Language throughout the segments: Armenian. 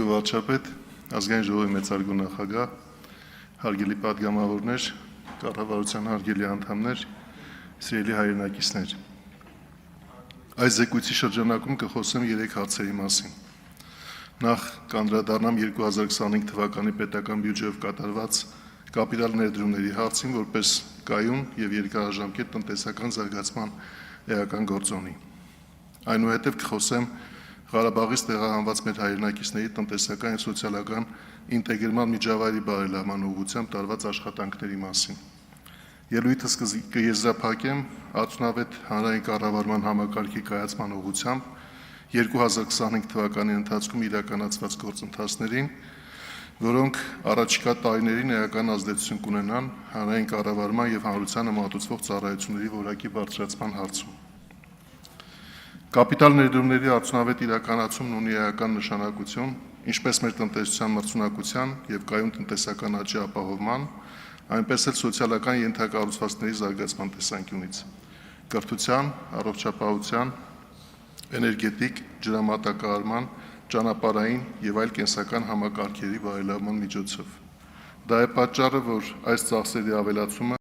Վարչապետ, ազգային ժողովի մեծարգո նախագահ, հարգելի պատգամավորներ, կառավարության հարգելի անդամներ, սիրելի հայրենակիցներ։ Այս զեկույցի շրջանակում կխոսեմ 3 հարցերի մասին։ Նախ կանդրադառնամ 2025 թվականի պետական բյուջեով կատարված կապիտալ ներդրումների հարցին, որպես կայուն եւ երկարաժամկետ տնտեսական զարգացման էական գործոնի։ Այնուհետև կխոսեմ Ղարաբաղից տեղահանված մեր հայրենակիցների տնտեսական եւ սոցիալական ինտեգրման միջավայրի բարելավման ուղղությամբ տարված աշխատանքների մասին։ Ելույթս կեզրափակեմ արդյունավետ հանրային կառավարման համակարգի կայացման ուղղությամբ 2025 թվականի ընթացքում իրականացված գործընթացներին, որոնք առաջիկա տարիներին էական ազդեցություն կունենան հանրային կառավարման եւ հանրությանը մատուցվող ծառայությունների որակի բարձրացման հարցում։ Կապիտալ ներդրումների արդյունավետ իրականացումն ունի էական նշանակություն, ինչպես մեր տնտեսության մրցունակության եւ կայուն տնտեսական աճի ապահովման, այնպես էլ սոցիալական ենթակառուցվածքների զարգացման տեսանկյունից, կրթության, առողջապահության, էներգետիկ, ջրամատակարարման, ճանապարհային եւ այլ կենսական համակարգերի բարելավման միջոցով։ Դա է պատճառը, որ այս ծախսերի ավելացումը,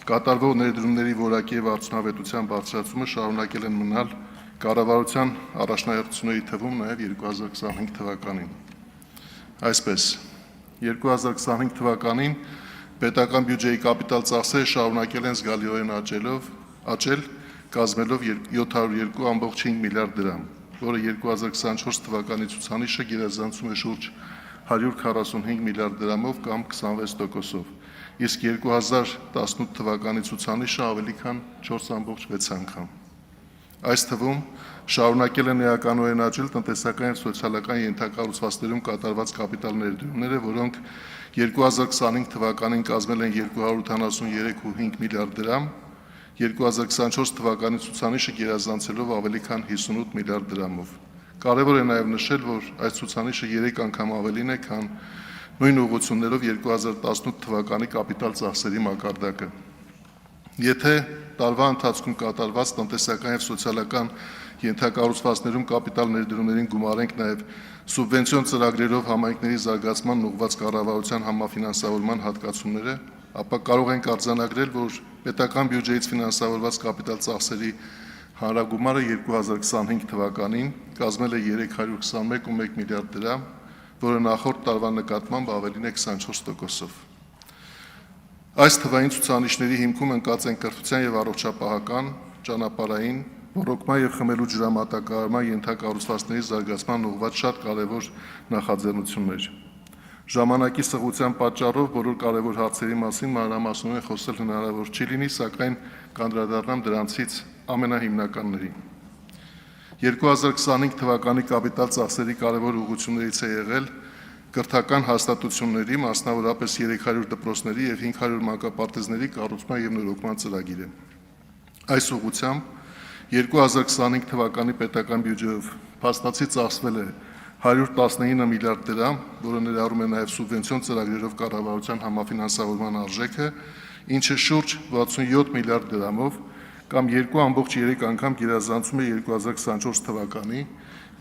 կատարվող ներդրումների որակի եւ արդյունավետության բարձրացումը շարունակել են մնալ կառավարության առաջնահերթությունների թվում նաև 2025 թվականին։ Այսպես, 2025 թվականին պետական բյուջեի կապիտալ ծախսերը շարունակել են զգալիորեն աճել, կազմելով 702.5 միլիարդ դրամ, որը 2024 թվականի ցուցանիշը գերազանցում է շուրջ 145 միլիարդ դրամով կամ 26%-ով, իսկ 2018 թվականի ցուցանիշը ավելի քան 4.6 անգամ։ Այս թվում շարունակել են էականորեն աճել տնտեսական եւ սոցիալական ենթակառուցվածքներում կատարված կապիտալ ներդրումները, որոնք 2025 թվականին կազմել են 273.5 միլիարդ դրամ, 2024 թվականի ցուցանիշը գերազանցելով ավելի քան 58 միլիարդ դրամով։ Կարևոր է նաեւ նշել, որ այս ցուցանիշը 3 անգամ ավելին է, քան նույն ուղղություններով 2018 թվականի կապիտալ ծախսերի մակարդակը։ Եթե տարվա ընթացքում կատարված տնտեսական եւ սոցիալական ենթակառուցվածքներում կապիտալ ներդրումներին գումարենք նաեւ սուբվենցիոն ծրագրերով համայնքների զարգացման ուղղված կառավարության համաֆինանսավորման հատկացումները, ապա կարող ենք արձանագրել, որ պետական բյուջեից ֆինանսավորված կապիտալ ծախսերի հանրագումարը 2025 թվականին կազմել է 321.1 միլիարդ դրամ, որը նախորդ տարվա նկատմամբ ավելին է 24%-ով։ Այս թվային ցուցանիշների հիմքում ընկած են կրթության եւ առողջապահական, ճանապարհային, ռոռոկման եւ խմելու ջրամատակարարման ենթակառուցվածքների զարգացման ուղղված շատ կարևոր նախաձեռնություններ։ Ժամանակի սղության պատճառով բոլոր կարևոր հարցերի մասին մանրամասնորեն խոսել հնարավոր չի լինի, սակայն կանդրադառնամ դրանցից ամենահիմնականներին։ 2025 թվականի կապիտալ ծախսերի կարևոր ուղղություններից է եղել կրթական հաստատությունների, մասնավորապես 300 դպրոցների եւ 500 մանկապարտեզների կառուցման եւ նորոգման ծրագիրը։ Այս ուղղությամբ 2025 թվականի պետական բյուջեով փաստացի ծախսվել է 119 միլիարդ դրամ, որը ներառում է նաեւ սուբվենցիոն ծրագրերով կառավարության համաֆինանսավորման արժեքը, ինչը շուրջ 67 միլիարդ դրամով կամ 2.3 անգամ գերազանցում է 2024 թվականի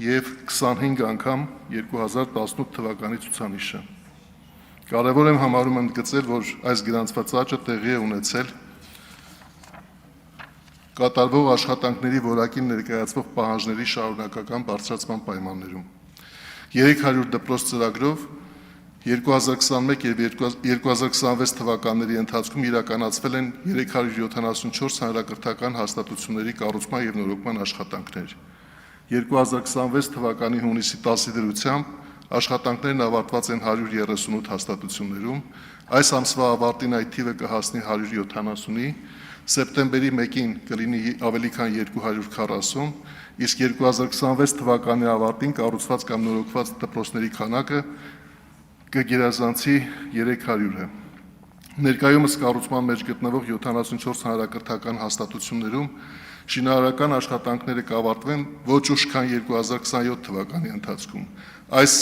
եւ 25 անգամ 2018 թվականի ցուցանիշը։ Կարևոր եմ համարում ընդգծել, որ այս գրանցված աճը տեղի է ունեցել կատարվող աշխատանքների որակին ներկայացվող պահանջների շարունակական բարձրացման պայմաններում։ 300 դպրոց ծրագրով 2021 եւ 2026 թվականների ընթացքում իրականացվել են 374 հանրակրթական հաստատությունների կառուցման եւ նորոգման աշխատանքներ։ 2026 թվականի հունիսի 10-ի դրությամբ աշխատանքներն ավարտված են 138 հաստատություններում, այս ամսվա ավարտին այդ թիվը կհասնի 170-ի, սեպտեմբերի 1-ին կլինի ավելի քան 240, իսկ 2026 թվականի ավարտին կառուցված կամ նորոգված դպրոցների քանակը կգերազանցի 300-ը։ Ներկայումս կառուցման մեջ գտնվող 74 հանրակրթական հաստատություններում շինարարական աշխատանքները կավարտվեն ոչ ուշ քան 2027 թվականի ընթացքում։ Այս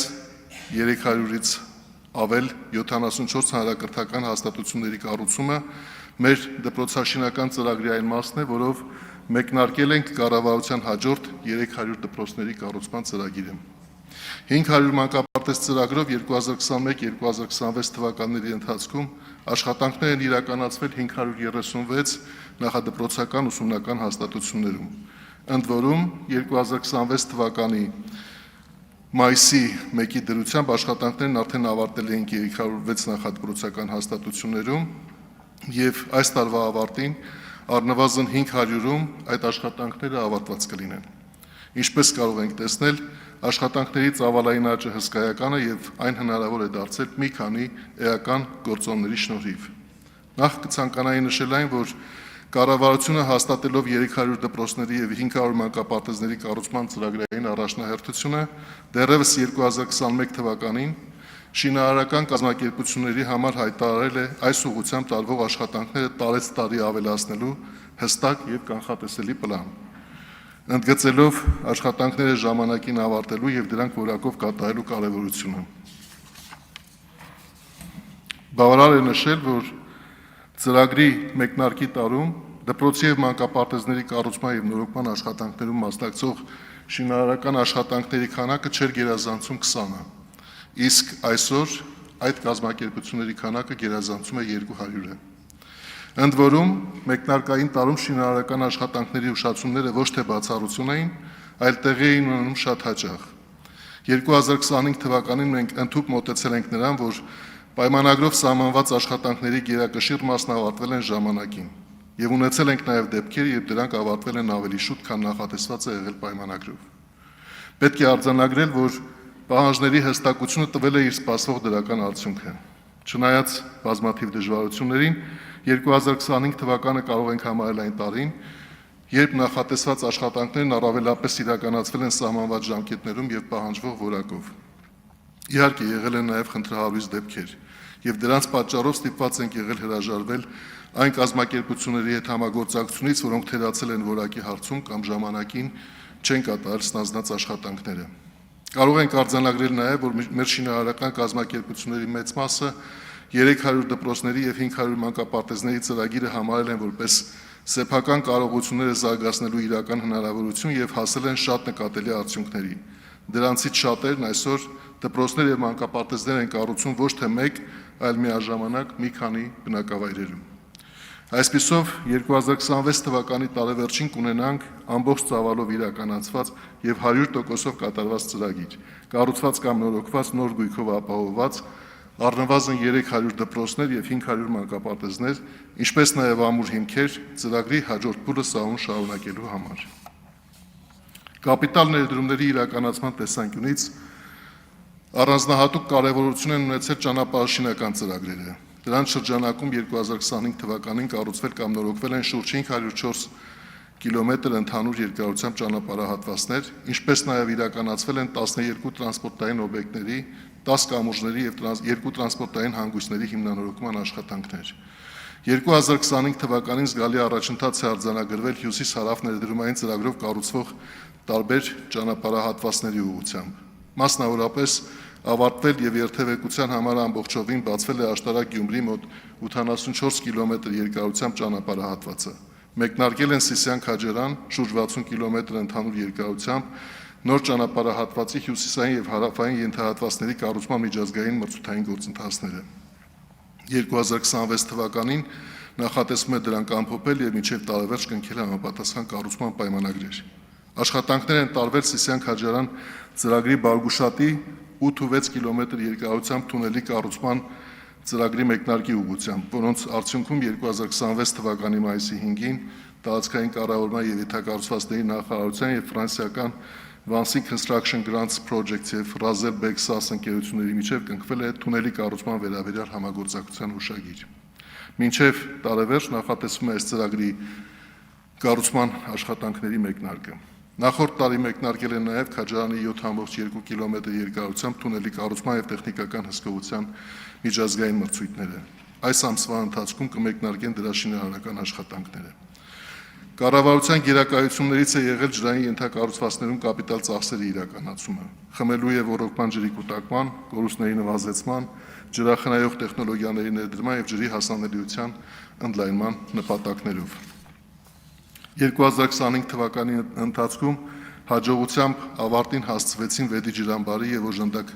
300-ից ավել 74 հանրակրթական հաստատությունների կառուցումը մեր դպրոցաշինական ծրագրի այն մասն է, որով մեկնարկել ենք կառավարության հաջորդ 300 դպրոցների կառուցման ծրագիրը։ 500 մանկապարտեզների ծրագրով 2021-2026 թվականների ընթացքում աշխատանքներ են իրականացվել 536 նախադպրոցական ուսումնական հաստատություններում, ընդ որում 2026 թվականի մայիսի 1-ի դրությամբ աշխատանքներն արդեն ավարտել էին 306 նախադպրոցական հաստատություններում եւ այս տարվա ավարտին առնվազն 500-ում այդ աշխատանքները ավարտված կլինեն։ Ինչպես կարող ենք տեսնել, աշխատանքների ծավալային աճը հսկայական է եւ այն հնարավոր է դարձել մի քանի էական գործոնների շնորհիվ։ Նախ կցանկանայի նշել այն, որ կառավարությունը հաստատելով 300 դպրոցների եւ 500 մանկապարտեզների կառուցման ծրագրային առաջնահերթությունը դեռևս 2021 թվականին շինարարական կազմակերպությունների համար հայտարարել է այս ուղղությամբ տարվող աշխատանքները տարեցտարի ավելացնելու հստակ եւ կանխատեսելի պլան, ընդգծելով աշխատանքները ժամանակին ավարտելու եւ դրանք որակով կատարելու կարեւորությունը։ Բավարար է նշել, որ ծրագրի մեկնարկի տարում դպրոցի եւ մանկապարտեզների կառուցման եւ նորոգման աշխատանքներում մասնակցող շինարարական աշխատանքների քանակը չէր գերազանցում 20-ը, իսկ այսօր այդ կազմակերպությունների քանակը գերազանցում է 200-ը։ Ընդ որում, մեկնարկային տարում շինարարական աշխատանքների ուշացումները ոչ թե բացառություն էին, այլ տեղի էին ունենում շատ հաճախ։ 2025 թվականին մենք ընդհուպ մոտեցել ենք նրան, որ պայմանագրով սահմանված աշխատանքների գերակշիռ մասն ավարտվել են ժամանակին եւ ունեցել ենք նաեւ դեպքեր, երբ դրանք ավարտվել են ավելի շուտ, քան նախատեսված է եղել պայմանագրով։ Պետք է արձանագրել, որ պահանջների հստակությունը տվել է իր սպասվող դրական արդյունքը։ Չնայած բազմաթիվ դժվարություններին, 2025 թվականը կարող ենք համարել այն տարին, երբ նախատեսված աշխատանքներն առավելապես իրականացվել են սահմանված ժամկետներում եւ պահանջվող որակով։ Իհարկե, եղել են նաեւ խնդրահարույց դեպքեր, եւ դրանց պատճառով ստիպված ենք եղել հրաժարվել այն կազմակերպությունների հետ համագործակցությունից, որոնք թերացել են որակի հարցում կամ ժամանակին չեն կատարել ստանձնած աշխատանքները։ Կարող ենք արձանագրել նաեւ, որ մեր շինարարական կազմակերպությունների մեծ մասը 300 դպրոցների եւ 500 մանկապարտեզների ծրագիրը համարել են որպես սեփական կարողությունները զարգացնելու իրական հնարավորություն եւ հասել են շատ նկատելի արդյունքների։ Դրանցից շատերն այսօր դպրոցներ եւ մանկապարտեզներ են կառուցում ոչ թե մեկ, այլ միաժամանակ մի քանի բնակավայրերում։ Այսպիսով 2026 թվականի տարեվերջին կունենանք ամբողջ ծավալով իրականացված եւ 100%-ով կատարված ծրագիր, կառուցված կամ նորոգված նոր գույքով ապահովված առնվազն 300 դպրոցներ եւ 500 մանկապարտեզներ, ինչպես նաեւ ամուր հիմքեր ծրագրի հաջորդ փուլը սահուն շարունակելու համար։ Կապիտալ ներդրումների իրականացման տեսանկյունից առանձնահատուկ կարևորություն են ունեցել ճանապարհաշինական ծրագրերը։ Դրանց շրջանակում 2025 թվականին կառուցվել կամ նորոգվել են շուրջ 504 կիլոմետր ընդհանուր երկարությամբ ճանապարհահատվածներ, ինչպես նաև իրականացվել են 12 տրանսպորտային օբյեկտների, 10 կամուրջների եւ 2 տրանսպորտային հանգույցների հիմնանորոգման աշխատանքներ։ 2025 թվականին զգալի առաջընթաց է արձանագրվել հյուսիս-հարավ ներդրումային ծրագրով կառուցվող տարբեր ճանապարհահատվածների ուղղությամբ։ Մասնավորապես ավարտվել եւ երթևեկության համար ամբողջովին բացվել է Աշտարակ-Գյումրի մոտ 84 կիլոմետր երկարությամբ ճանապարհահատվածը։ Մեկնարկել են Սիսիան-Քաջարան շուրջ 60 կիլոմետր ընդհանուր երկարությամբ նոր ճանապարհահատվածի հյուսիսային եւ հարավային ենթահատվածների կառուցման միջազգային մրցութային գործընթացները։ 2026 թվականին նախատեսվում է դրանք ամփոփել եւ մինչեւ տարեվերջ կնքել համապատասխան կառուցման պայմանագրեր։ Աշխատանքներ են տարվել Սիսիան-Քաջարան ծրագրի Բարգուշատի 8-6 կիլոմետր երկարությամբ թունելի կառուցման ծրագրի մեկնարկի ուղղությամբ, որոնց արդյունքում 2026 թվականի մայիսի 5-ին տարածքային կառավարման եւ ենթակառուցվածքների նախարարության եւ ֆրանսիական Vancy Construction Grants Project եւ Razel Bexas ընկերությունների միջև կնքվել է թունելի կառուցման վերաբերյալ համագործակցության հուշագիր։ Մինչև տարեվերջ նախատեսվում է այս ծրագրի կառուցման աշխատանքների մեկնարկը։ Նախորդ տարի մեկնարկել է նաև Քաջարանի 7.2 կիլոմետր երկարությամբ թունելի կառուցման եւ տեխնիկական հսկողության միջազգային մրցույթները։ Այս ամսվա ընթացքում կմեկնարկեն դրա շինարարական աշխատանքները։ Կառավարության գերակայություններից է եղել ջրային ենթակառուցվածքներում կապիտալ ծախսերի իրականացումը, խմելու եւ ոռոգման ջրի կուտակման, կորուստների նվազեցման, ջրախնայող տեխնոլոգիաների ներդրման եւ ջրի հասանելիության ընդլայնման նպատակներով։ 2025 թվականի ընթացքում հաջողությամբ ավարտին հասցվեցին Վեդի ջրամբարի եւ օժանդակ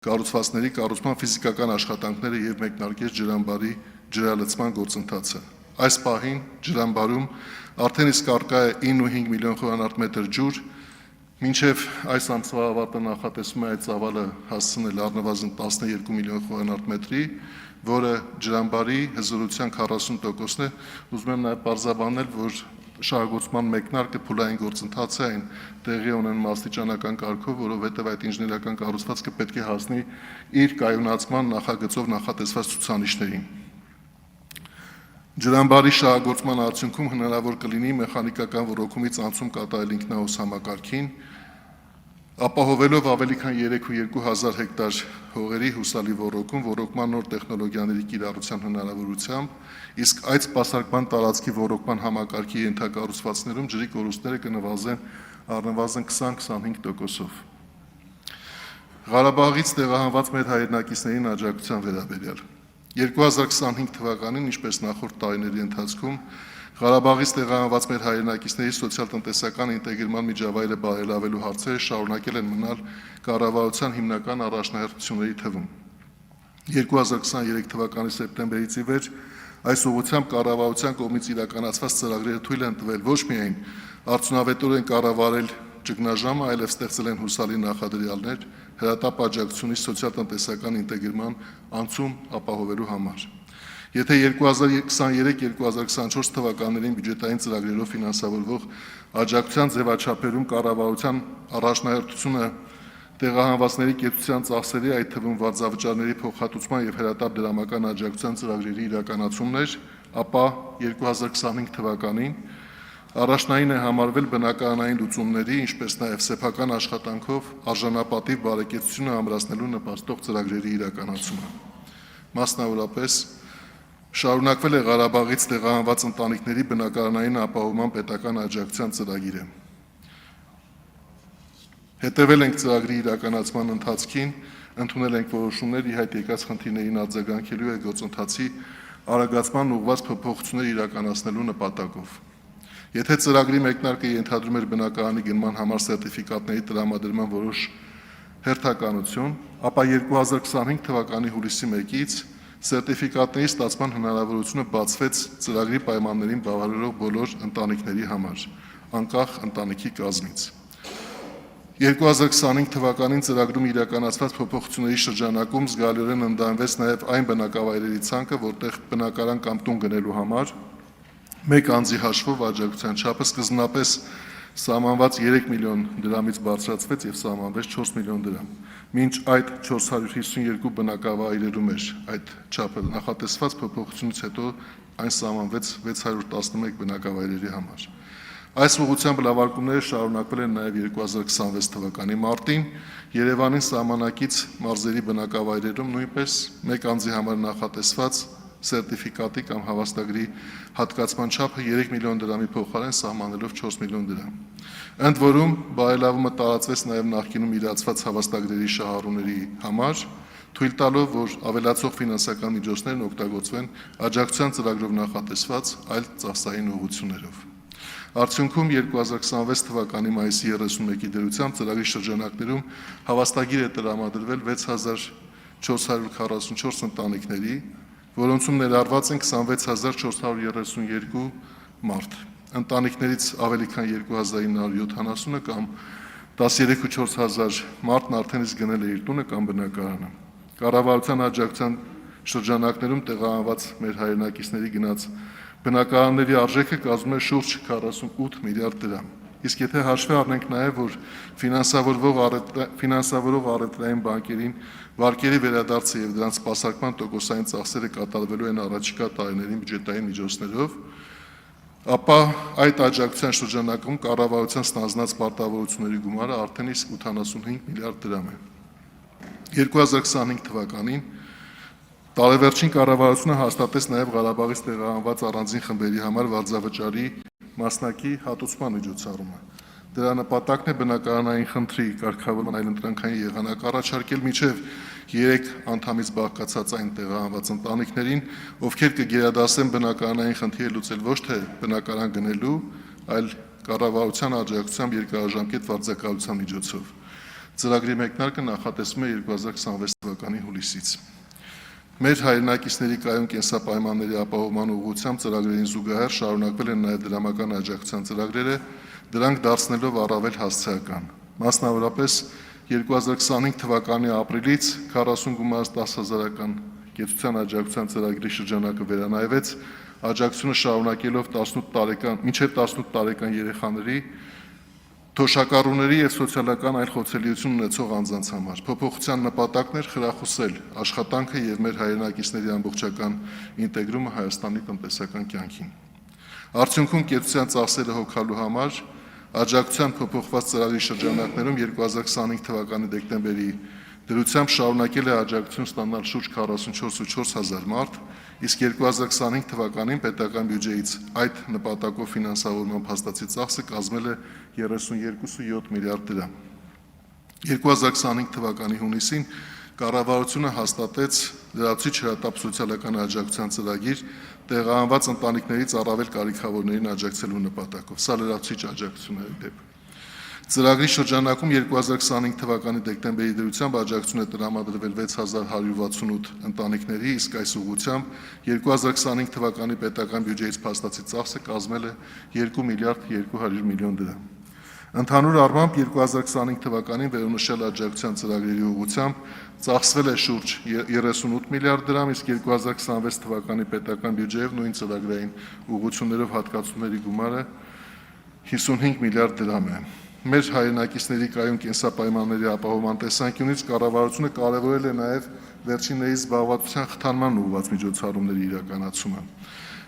կառուցվածքների կառուցման ֆիզիկական աշխատանքները եւ մեկնարկեց ջրամբարի ջրալցման գործընթացը։ Այս պահին ջրամբարում արդեն իսկ առկա է 9.5 միլիոն խորանարդ ջուր, մինչև այս ամսվա ավարտը նախատեսվում է այդ ծավալը հասցնել առնվազն 12 միլիոն խորանարդ մետրի, որը ջրամբարի հզորության 40%-ն է։ Ուզում եմ նաև պարզաբանել, որ շահագործման մեկնարկը փուլային գործընթաց է, այն տեղի ունեն աստիճանական կարգով, որովհետև այդ ինժեներական կառուցվածքը պետք է հասնի իր կայունացման նախագծով նախատեսված ցուցանիշներին։ Ջրամբարի շահագործման արդյունքում հնարավոր կլինի մեխանիկական ոռոգումից անցում կատարել ինքնահոս համակարգին, ապահովելով ավելի քան 3.2 հեկտար հողերի հուսալի ոռոգման նոր տեխնոլոգիաների կիրառության հնարավորությամբ, իսկ այդ սպասարկման տարածքի ոռոգման համակարգի ենթակառուցվածքներում ջրի կորուստները կնվազեն առնվազն 20-25%-ով։ Ղարաբաղից տեղահանված մեր հայրենակիցներին աջակցության վերաբերյալ 2025 թվականին, ինչպես նախորդ տարիների ընթացքում, Ղարաբաղից տեղահանված մեր հայրենակիցների սոցիալ-տնտեսական ինտեգրման միջավայրը բարելավելու հարցերը շարունակել են մնալ կառավարության հիմնական առաջնահերթությունների թվում։ 2023 թվականի սեպտեմբերից ի վեր այս ուղղությամբ կառավարության կողմից իրականացված ծրագրերը թույլ են տվել ոչ միայն արդյունավետորեն կառավարել ճգնաժամը, այլև ստեղծել են հուսալի նախադրյալներ հրատապ աջակցությունից սոցիալ-տնտեսական ինտեգրման անցում ապահովելու համար։ Եթե 2023-2024 թվականներին բյուջետային ծրագրերով ֆինանսավորվող աջակցության ձևաչափերում կառավարության առաջնահերթությունը տեղահանվածների կեցության ծախսերի, այդ թվում վարձավճարների փոխհատուցման եւ հրատապ դրամական աջակցության ծրագրերի իրականացումն էր, ապա 2025 թվականին առաջնային է համարվել բնակարանային լուծումների, ինչպես նաև սեփական աշխատանքով արժանապատիվ բարեկեցությունը ամրացնելու նպաստող ծրագրերի իրականացումը։ Մասնավորապես շարունակվել է Ղարաբաղից տեղահանված ընտանիքների բնակարանային ապահովման պետական աջակցության ծրագիրը։ Հետևել ենք ծրագրի իրականացման ընթացքին, ընդունել ենք որոշումներ ի հայտ եկած խնդիրներին արձագանքելու եւ գործընթացի արագացման ուղղված փոփոխություններ իրականացնելու նպատակով։ Եթե ծրագրի մեկնարկը ենթադրում էր բնակարանի գնման համար սերտիֆիկատների տրամադրման որոշ հերթականություն, ապա 2025 թվականի հուլիսի 1-ից սերտիֆիկատների ստացման հնարավորությունը բացվեց ծրագրի պայմաններին բավարարող բոլոր ընտանիքների համար, անկախ ընտանիքի կազմից։ 2025 թվականին ծրագրում իրականացված փոփոխությունների շրջանակում զգալիորեն ընդլայնվեց նաև այն բնակավայրերի ցանկը, որտեղ բնակարան կամ տուն գնելու համար մեկ անձի հաշվով աջակցության չափը սկզբնապես սահմանված 3 միլիոն դրամից բարձրացվեց եւ սահմանվեց 4 միլիոն դրամ։ Մինչ այդ 452 բնակավայրերում էր այդ չափը նախատեսված, փոփոխությունից հետո այն սահմանվեց 611 բնակավայրերի համար։ Այս ուղղությամբ լավարկումները շարունակվել են նաև 2026 թվականի մարտին Երևանի սահմանակից մարզերի բնակավայրերում նույնպես մեկ անձի համար նախատեսված սերտիֆիկատի կամ հավաստագրի հատկացման չափը 3 միլիոն դրամի փոխարեն սահմանելով 4 միլիոն դրամ։ Ընդ որում բարելավումը տարածվեց նաև նախկինում իրացված հավաստագրերի շահառուների համար, թույլ տալով, որ ավելացող ֆինանսական միջոցներն օգտագործվեն աջակցության ծրագրով նախատեսված այլ ծախսային ուղղություններով։ Արդյունքում 2026 թվականի մայիսի 31-ի դրությամբ ծրագրի շրջանակներում հավաստագիր է տրամադրվել 6444 ընտանիքների, որոնցում ներառված են 26432 մարդ։ Ընտանիքներից ավելի քան 2970-ը կամ 13.4 մարդն արդեն իսկ գնել է իր տունը կամ բնակարանը։ Կառավարության աջակցության շրջանակներում տեղահանված մեր հայրենակիցների գնաց բնակարանների արժեքը կազմում է շուրջ 48 միլիարդ դրամ։ Իսկ եթե հաշվի առնենք նաև, որ ֆինանսավորող առևտրային բանկերին վարկերի վերադարձը եւ դրանց սպասարկման տոկոսային ծախսերը կատարվելու են առաջիկա տարիներին բյուջետային միջոցներով, ապա այդ աջակցության շրջանակում կառավարության ստանձնած պարտավորությունների գումարը արդեն իսկ 85 միլիարդ դրամ է։ 2025 թվականին տարեվերջին կառավարությունը հաստատեց նաև Ղարաբաղից տեղահանված առանձին խմբերի համար վարձավճարի մասնակի հատուցման միջոցառումը։ Դրա նպատակն է բնակարանային խնդրի կարգավորման այլընտրանքային եղանակ առաջարկել մինչև 3 անդամից բաղկացած այն տեղահանված ընտանիքներին, ովքեր կգերադասեն բնակարանային խնդիրը լուծել ոչ թե բնակարան գնելու, այլ կառավարության աջակցությամբ երկարաժամկետ վարձակալության միջոցով։ Ծրագրի մեկնարկը նախատեսվում է 2026 թվականի հուլիսից։ Մեր հայրենակիցների կայուն կենսապայմանների ապահովման ուղղությամբ ծրագրերին զուգահեռ շարունակվել են նաև դրամական աջակցության ծրագրերը, դրանք դարձնելով առավել հասցեական։ Մասնավորապես 2025 թվականի ապրիլից 40 գումարած 10,000-ական կեցության աջակցության ծրագրի շրջանակը վերանայվեց, աջակցությունը շարունակելով մինչև 18 տարեկան երեխաների, թոշակառուների և սոցիալական այլ խոցելիություն ունեցող անձանց համար։ Փոփոխության նպատակն էր խրախուսել աշխատանքը և մեր հայրենակիցների ամբողջական ինտեգրումը Հայաստանի տնտեսական կյանքին։ Արդյունքում կեցության ծախսերը հոգալու համար աջակցության փոփոխված ծրագրի շրջանակներում 2025 թվականի դեկտեմբերի դրությամբ շարունակել է աջակցություն ստանալ շուրջ 44,400 մարդ, իսկ 2025 թվականին պետական բյուջեից այդ նպատակով ֆինանսավորման փաստացի ծախսը կազմել է 32,7 միլիարդ դրամ։ 2025 թվականի հունիսին կառավարությունը հաստատեց լրացուցիչ հրատապ սոցիալական աջակցության ծրագիր տեղահանված ընտանիքներից առավել կարիքավորներին աջակցելու նպատակով։ Սա լրացուցիչ աջակցություն է դեպ։ Ծրագրի շրջանակում 2025 թվականի դեկտեմբերի դրությամբ աջակցություն է տրամադրվել 6168 ընտանիքների, իսկ այս ուղղությամբ 2025 թվականի պետական բյուջեից փաստացի ծախսը կազմել է 2 միլիարդ 200 միլիոն դրամ։ Ընդհանուր առմամբ 2025 թվականին վերոնշյալ աջակցության ծրագրերի ուղղությամբ ծախսվել է շուրջ 38 միլիարդ դրամ, իսկ 2026 թվականի պետական բյուջեով նույն ծրագրային ուղղություններով հատկացումների գումարը 55 միլիարդ դրամ է։ Մեր հայրենակիցների կայուն կենսապայմանների ապահովման տեսանկյունից կառավարությունը կարևորել է նաև վերջիններիս զբաղվածության խթանման ուղղված միջոցառումների իրականացումը։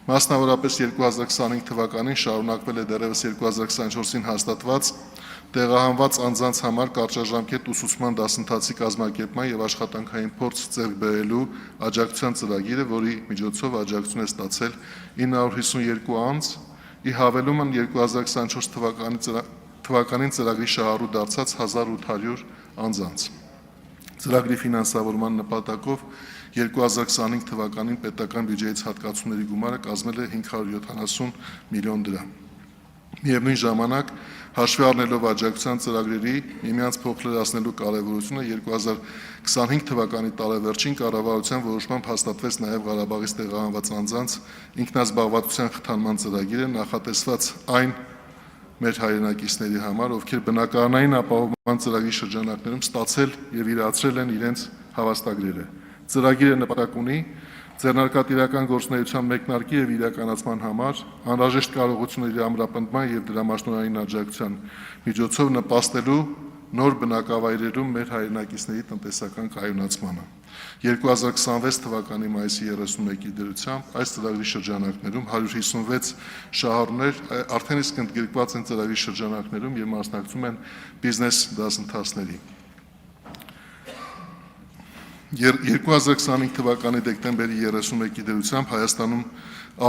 Մասնավորապես 2025 թվականին շարունակվել է դեռևս 2024-ին հաստատված տեղահանված անձանց համար կարճաժամկետ ուսուցման դասընթացի կազմակերպման և աշխատանքային փորձ ձեռք բերելու աջակցության ծրագիրը, որի միջոցով աջակցություն է ստացել 952 անձ, ի հավելումն 2024 թվականին ծրագրի շահառու դարձած 1800 անձանց։ Ծրագրի ֆինանսավորման նպատակով 2025 թվականին պետական բյուջեից հատկացումների գումարը կազմել է 570 միլիոն դրամ։ Միևնույն ժամանակ, հաշվի առնելով աջակցության ծրագրերի միմյանց փոխլրացնելու կարևորությունը 2025 թվականի տարեվերջին կառավարության որոշմամբ հաստատվեց նաև Ղարաբաղից տեղահանված անձանց ինքնազբաղվածության խթանման ծրագիրը, նախատեսված այն մեր հայրենակիցների համար, ովքեր բնակարանային ապահովման ծրագրի շրջանակներում ստացել և իրացրել են իրենց հավաստագրերը։ Ծրագիրը նպատակ ունի ձեռնարկատիրական գործունեության մեկնարկի և իրականացման համար անհրաժեշտ կարողությունների ամրապնդման և դրամաշնորհային աջակցության միջոցով նպաստելու նոր բնակավայրերում մեր հայրենակիցների տնտեսական կայունացմանը։ 2026 թվականի մայիսի 31-ի դրությամբ այս ծրագրի շրջանակներում 156 շահառուներ արդեն իսկ ընդգրկված են ծրագրի շրջանակներում և մասնակցում են բիզնես դասընթացների։ 2025 թվականի դեկտեմբերի 31-ի դրությամբ Հայաստանում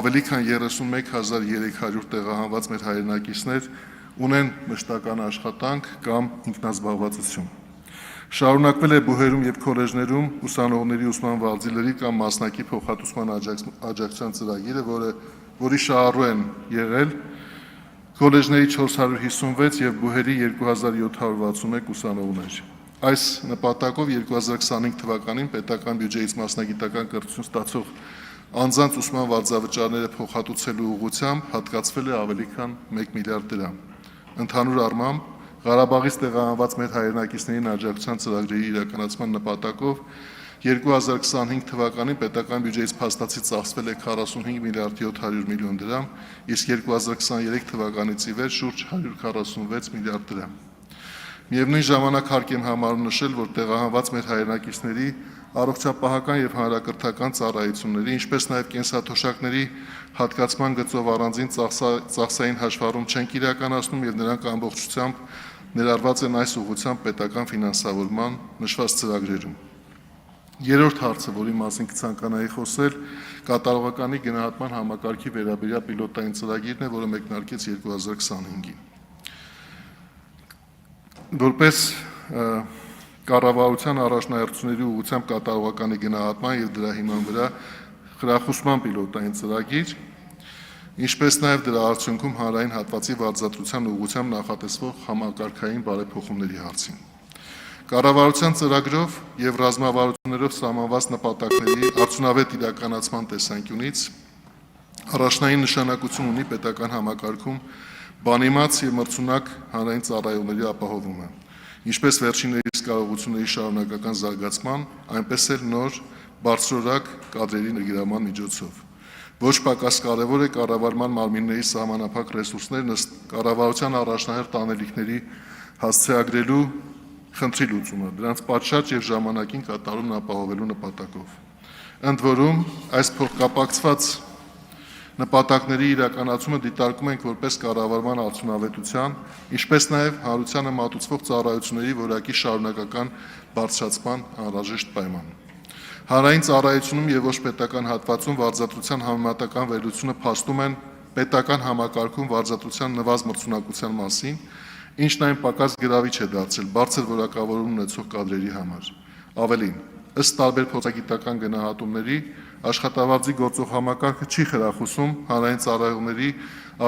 ավելի քան 31300 տեղահանված մեր հայրենակիցներ ունեն մշտական աշխատանք կամ ինքնազբաղվածություն։ Շարունակվել է բուհերում և քոլեջներում ուսանողների ուսման վարձիլերի կամ մասնակի փոխհատուցման աջակցության ծրագիրը, որի շահառու են եղել քոլեջների 456 և բուհերի 2761 ուսանողներ։ Այս նպատակով 2025 թվականին պետական բյուջեից մասնագիտական կրթություն ստացող անձանց ուսման վարձավճարները փոխհատուցելու ուղղությամբ հատկացվել է ավելի քան 1 միլիարդ դրամ։ Ընդհանուր առմամբ Ղարաբաղից տեղահանված մեր հայրենակիցներին աջակցության ծրագրերի իրականացման նպատակով 2025 թվականին պետական բյուջեից փաստացի ծախսվել է 45 միլիարդ 700 միլիոն դրամ, իսկ 2023 թվականից ի վեր շուրջ 146 միլիարդ դրամ։ Միևնույն ժամանակ հարկ եմ համարում նշել, որ տեղահանված մեր հայրենակիցների առողջապահական և հանրակրթական ծառայությունների, ինչպես նաև կենսաթոշակների հատկացման գծով առանձին ծախսային հաշվառում չենք իրականացնում և նրանք ամբողջությամբ ներառված են այս ուղղությամբ պետական ֆինանսավորման նշված ծրագրերում։ Երրորդ հարցը, որի մասին կցանկանայի խոսել, կատարողականի գնահատման համակարգի վերաբերյալ պիլոտային ծրագիրն է, որը մեկնարկեց 2025-ին։ Որպես կառավարության առաջնահերթությունների ուղղությամբ կատարողականի գնահատման և դրա հիման վրա խրախուսման պիլոտային ծրագիր, ինչպես նաև դրա արդյունքում հանրային հատվածի վարձատրության ուղղությամբ նախատեսվող համակարգային բարեփոխումների հարցին։ Կառավարության ծրագրով եւ ռազմավարություններով սահմանված նպատակների արդյունավետ իրականացման տեսանկյունից առաջնային նշանակություն ունի պետական համակարգում բանիմաց եւ մրցունակ հանրային ծառայողների ապահովումը, ինչպես վերջիններիս կարողությունների շարունակական զարգացման, այնպես էլ նոր բարձրորակ կադրերի նվիրման միջոցով։ Ոչ պակաս կարևոր է կառավարման մարմինների սահմանափակ ռեսուրսներն ըստ կառավարության առաջնահերթ անելիքների հասցեագրելու խնդրի լուծումը, դրանց պատշաճ եւ ժամանակին կատարումն ապահովելու նպատակով։ Ընդ որում, այս փոխկապակցված նպատակների իրականացումը դիտարկում ենք որպես կառավարման արդյունավետության, ինչպես նաեւ հանրությանը մատուցվող ծառայությունների որակի շարունակական բարձրացման անհրաժեշտ պայման։ Հանրային ծառայությունում եւ ոչ պետական հատվածում վարձատրության համեմատական վերլուծությունը փաստում են պետական համակարգում վարձատրության նվազ մրցունակության մասին, ինչն այն պակաս գրավիչ է դարձել բարձր որակավորում ունեցող կադրերի համար։ Ավելին, ըստ տարբեր փորձագիտական գնահատումների, աշխատավարձի գործող համակարգը չի խրախուսում հանրային ծառայողների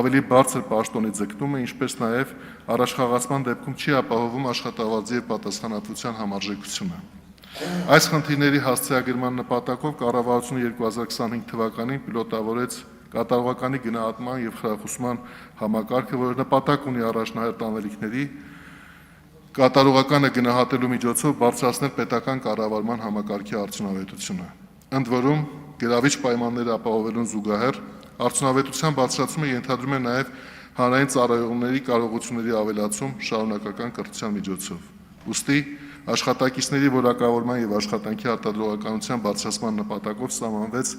ավելի բարձր պաշտոնի ձգտումը, ինչպես նաև առաջխաղացման դեպքում չի ապահովում աշխատավարձի եւ պատասխանատվության համարժեքությունը։ Այս խնդիրների հասցեագրման նպատակով կառավարությունը 2025 թվականին պիլոտավորեց կատարողականի գնահատման եւ խրախուսման համակարգը, որը նպատակ ունի առաջնահերթ անելիքների կատարողականը գնահատելու միջոցով բարձրացնել պետական կառավարման համակարգի արդյունավետությունը։ Ընդ որում, գրավիչ պայմաններ ապահովելուն զուգահեռ արդյունավետության բարձրացումը ենթադրում է նաեւ հանրային ծառայողների կարողությունների ավելացում շարունակական կրթության միջոցով։ Ուստի աշխատակիցների որակավորման եւ աշխատանքի արտադրողականության բարձրացման նպատակով սահմանվեց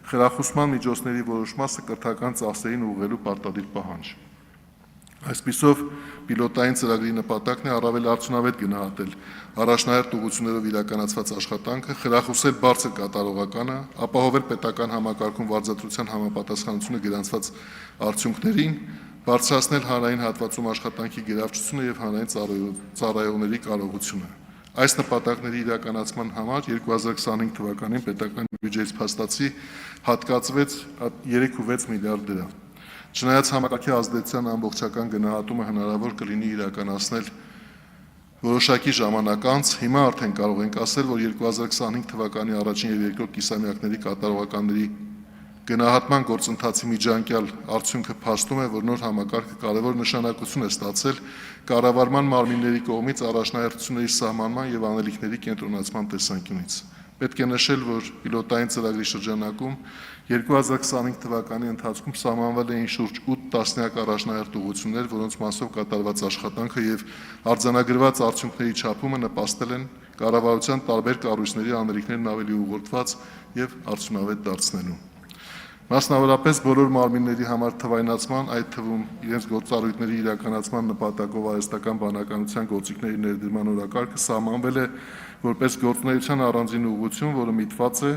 խրախուսման միջոցների որոշ մասը կրթական ծախսերին ուղղելու պարտադիր պահանջ։ Այսպիսով, պիլոտային ծրագրի նպատակն է առավել արդյունավետ գնահատել առաջնահերթ ուղղություններով իրականացված աշխատանքը, խրախուսել բարձր կատարողականը, ապահովել պետական համակարգում վարձատրության համապատասխանությունը գրանցված արդյունքներին, բարձրացնել հանրային հատվածում աշխատանքի գերավչությունը եւ հանրային ծառայողների կարողությունը։ Այս նպատակների իրականացման համար 2025 թվականին պետական բյուջեից փաստացի հատկացվեց 3.6 միլիարդ դրամ։ Չնայած համակարգի ազդեցության ամբողջական գնահատումը հնարավոր կլինի իրականացնել որոշակի ժամանակ անց, հիմա արդեն կարող ենք ասել, որ 2025 թվականի առաջին եւ երկրորդ կիսամյակների կատարողականների գնահատման գործընթացի միջանկյալ արդյունքը փաստում է, որ նոր համակարգը կարևոր նշանակություն է ստացել կառավարման մարմինների կողմից առաջնահերթությունների սահմանման եւ անելիքների կենտրոնացման տեսանկյունից։ Պետք է նշել, որ պիլոտային ծրագրի շրջանակում 2025 թվականի ընթացքում սահմանվել էին շուրջ 8 տասնյակ առաջնահերթ ուղղություններ, որոնց մասով կատարված աշխատանքը եւ արձանագրված արդյունքների չափումը նպաստել են կառավարության տարբեր կառույցների անելիքներն ավելի ուղղորդված եւ արդյունավետ դարձնելու։ Մասնավորապես բոլոր մարմինների համար թվայնացման, այդ թվում իրենց գործառույթների իրականացման նպատակով արհեստական բանականության գործիքների ներդրման օրակարգը սահմանվել է որպես գործունեության առանձին ուղղություն, որը միտված է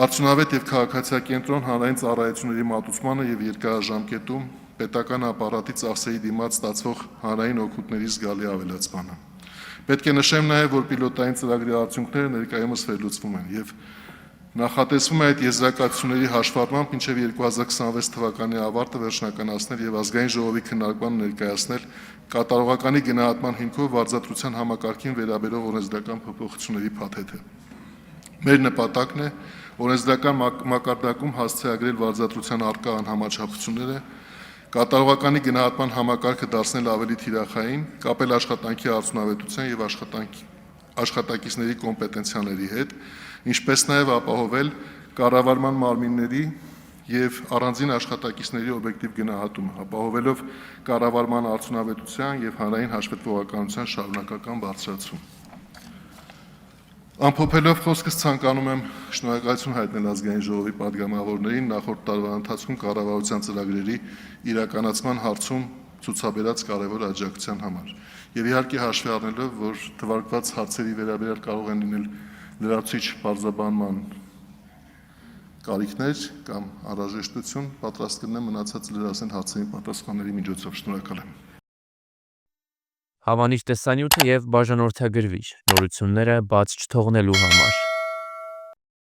արդյունավետ եւ քաղաքացիակենտրոն հանրային ծառայությունների մատուցմանը եւ երկարաժամկետում պետական ապարատի ծախսերի դիմաց ստացվող հանրային օգուտների զգալի ավելացմանը։ Պետք է նշեմ նաեւ, որ պիլոտային ծրագրի արդյունքները ներկայումս վերլուծվում են եւ նախատեսվում է այդ եզրակացությունների հաշվառմամբ մինչև 2026 թվականի ավարտը վերջնականացնել եւ ազգային ժողովի քննարկման ներկայացնել կատարողականի գնահատման հիմքով վարձատրության համակարգին վերաբերող օրենսդրական փոփոխությունների փաթեթը։ Մեր նպատակն է օրենսդրական մակարդակում հասցեագրել վարձատրության առկա անհամաչափությունները, կատարողականի գնահատման համակարգը դարձնել ավելի թիրախային, կապել աշխատանքի արդյունավետության եւ աշխատակիցների կոմպետենցիաների հետ, ինչպես նաև ապահովել կառավարման մարմինների եւ առանձին աշխատակիցների օբյեկտիվ գնահատումը, ապահովելով կառավարման արդյունավետության եւ հանրային հաշվետվողականության շարունակական բարձրացում։ Ամփոփելով խոսքս ցանկանում եմ շնորհակալություն հայտնել ազգային ժողովի պատգամավորներին նախորդ տարվա ընթացքում կառավարության ծրագրերի իրականացման հարցում ցուցաբերած կարևոր աջակցության համար։ Եվ իհարկե հաշվի առնելով, որ թվարկված հարցերի վերաբերյալ կարող են լինել լրացուցիչ պարզաբանման կարիքներ կամ անհրաժեշտություն, պատրաստ կլինեմ մնացած լրացնել հարցերին պատասխանների միջոցով։ Շնորհակալ եմ։ Հավանիչ տեսանյութը եւ բաժանորդագրվիչ նորությունները բաց չթողնելու համար։